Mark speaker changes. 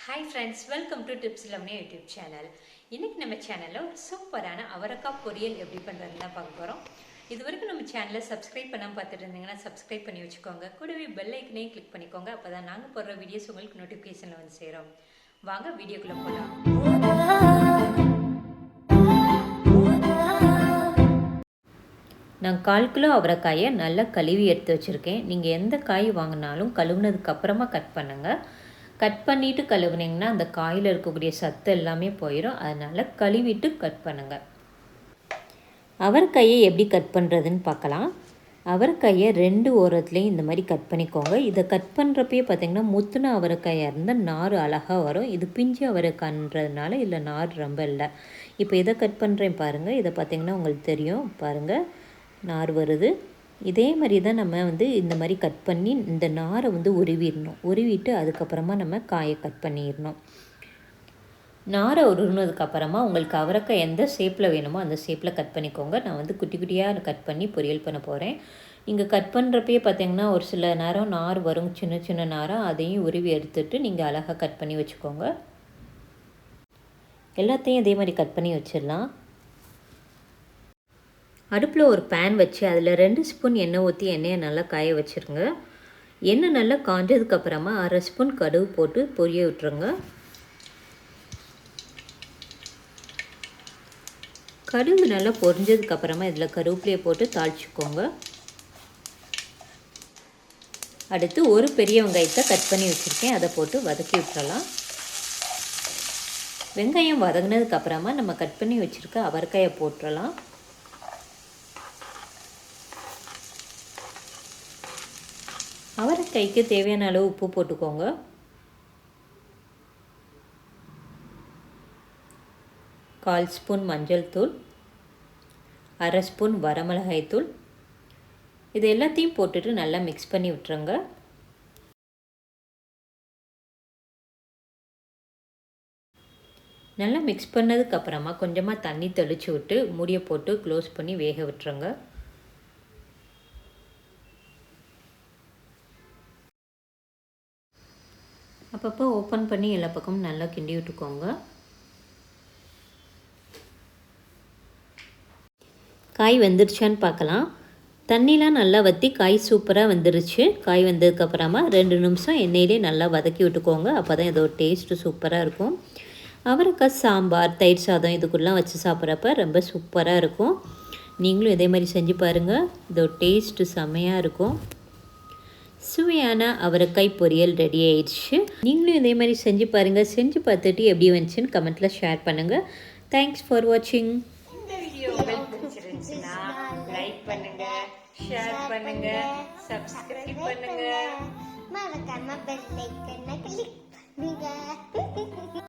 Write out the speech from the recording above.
Speaker 1: Hi friends, welcome to TipsLavanya YouTube channel. இன்னைக்கு நம்ம சேனல்ல ஒரு சூப்பரான அவரக்காய் பொரியல் எப்படி பண்றதுன்னு பார்க்க போறோம். இதுவரைக்கும் நம்ம சேனலை சப்ஸ்கிரைப் பண்ணாம பார்த்துட்டு இருந்தீங்கன்னா சப்ஸ்கிரைப் பண்ணி வச்சுக்கோங்க. கூடவே பெல் ஐக்கனையும் கிளிக் பண்ணிக்கோங்க. அப்பதான் நாங்க போடுற வீடியோஸ் உங்களுக்கு நோட்டிஃபிகேஷன்ல வந்து சேரும். வாங்க வீடியோக்குள்ள போலாம். நான் 1/4 கிலோ அவரைக்காயை நல்லா கழுவி எடுத்து வச்சுருக்கேன். நீங்கள் எந்த காய் வாங்கினாலும் கழுவுனதுக்கு அப்புறமா கட் பண்ணுங்கள். கட் பண்ணிவிட்டு கழுவுனீங்கன்னா அந்த காயில் இருக்கக்கூடிய சத்து எல்லாமே போயிடும். அதனால் கழுவிட்டு கட் பண்ணுங்கள். அவரைக்காயை எப்படி கட் பண்ணுறதுன்னு பார்க்கலாம். அவரைக்காயை 2 ஓரத்துலேயும் இந்த மாதிரி கட் பண்ணிக்கோங்க. இதை கட் பண்ணுறப்பயே பார்த்திங்கன்னா முத்துன அவரைக்காயாக இருந்தால் நார் அழகாக வரும். இது பிஞ்சு அவரைக்காய்ன்றதுனால இல்லை நார் ரொம்ப இல்லை. இப்போ இதை கட் பண்ணுறேன் பாருங்கள். இதை பார்த்திங்கன்னா உங்களுக்கு தெரியும் பாருங்கள், நார் வருது. இதே மாதிரி தான் நம்ம இந்த மாதிரி கட் பண்ணி இந்த நாரை உருவிடணும். உருவிட்டு அதுக்கப்புறமா நம்ம காயை கட் பண்ணிடணும். நாரை உருவினதுக்கப்புறமா உங்களுக்கு அவரைக்காய் எந்த ஷேப்பில் வேணுமோ அந்த ஷேப்பில் கட் பண்ணிக்கோங்க. நான் குட்டி குட்டியாக கட் பண்ணி பொரியல் பண்ண போகிறேன். நீங்கள் கட் பண்ணுறப்பயே பார்த்திங்கன்னா ஒரு சில நேரம் நார் வரும், சின்ன சின்ன நாராக. அதையும் உருவி எடுத்துட்டு நீங்கள் அழகாக கட் பண்ணி வச்சுக்கோங்க. எல்லாத்தையும் இதே மாதிரி கட் பண்ணி வச்சிடலாம். அடுப்பில் ஒரு பேன் வச்சு அதில் 2 ஸ்பூன் எண்ணெய் ஊற்றி எண்ணெயை நல்லா காய வச்சுருங்க. எண்ணெய் நல்லா காஞ்சதுக்கப்புறமா 1/2 ஸ்பூன் கடுகு போட்டு பொரிய விட்டுருங்க. கடுகு நல்லா பொரிஞ்சதுக்கப்புறமா இதில் கருவேப்பிலையை போட்டு தாளிச்சுக்கோங்க. அடுத்து ஒரு பெரிய வெங்காயத்தை கட் பண்ணி வச்சுருக்கேன், அதை போட்டு வதக்கி விட்டுறலாம். வெங்காயம் வதங்கினதுக்கப்புறமா நம்ம கட் பண்ணி வச்சுருக்க அவரைக்காயை போட்டுடலாம். அவரைக்காய்க்கு தேவையான அளவு உப்பு போட்டுக்கோங்க. கால் ஸ்பூன் மஞ்சள் தூள், 1/2 ஸ்பூன் வரமிளகாய் தூள், இது எல்லாத்தையும் போட்டுட்டு நல்லா மிக்ஸ் பண்ணி விட்டுருங்க. நல்லா மிக்ஸ் பண்ணதுக்கப்புறமா கொஞ்சமாக தண்ணி தெளித்து விட்டு மூடியை போட்டு க்ளோஸ் பண்ணி வேக விட்டுருங்க. அப்பப்போ ஓப்பன் பண்ணி எல்லா பக்கமும் நல்லா கிண்டி விட்டுக்கோங்க. காய் வெந்துருச்சான்னு பார்க்கலாம். தண்ணிலாம் நல்லா வற்றி காய் சூப்பராக வந்துருச்சு. காய் வந்ததுக்கப்புறமா 2 நிமிஷம் எண்ணெயிலே நல்லா வதக்கி விட்டுக்கோங்க. அப்போ தான் இதோட டேஸ்ட்டு சூப்பராக இருக்கும். அவரைக்காய் சாம்பார், தயிர் சாதம் இதுக்குள்ளலாம் வச்சு சாப்பிட்றப்ப ரொம்ப சூப்பராக இருக்கும். நீங்களும் இதே மாதிரி செஞ்சு பாருங்கள். இதோட டேஸ்ட்டு செம்மையாக இருக்கும். சுவையான அவரைக்காய் பொரியல் ரெடி ஆயிடுச்சு. நீங்களும் இதே மாதிரி செஞ்சு பாருங்கள். செஞ்சு பார்த்துட்டு எப்படி வந்துச்சுன்னு கமெண்ட்டில் ஷேர் பண்ணுங்கள். தேங்க்ஸ் ஃபார் வாட்சிங். இந்த வீடியோ உங்களுக்கு பிடிச்சிருந்துச்சுன்னா லைக் பண்ணுங்கள், ஷேர் பண்ணுங்கள், சப்ஸ்கிரைப் பண்ணுங்கள். மறக்காம பெல் ஐகானை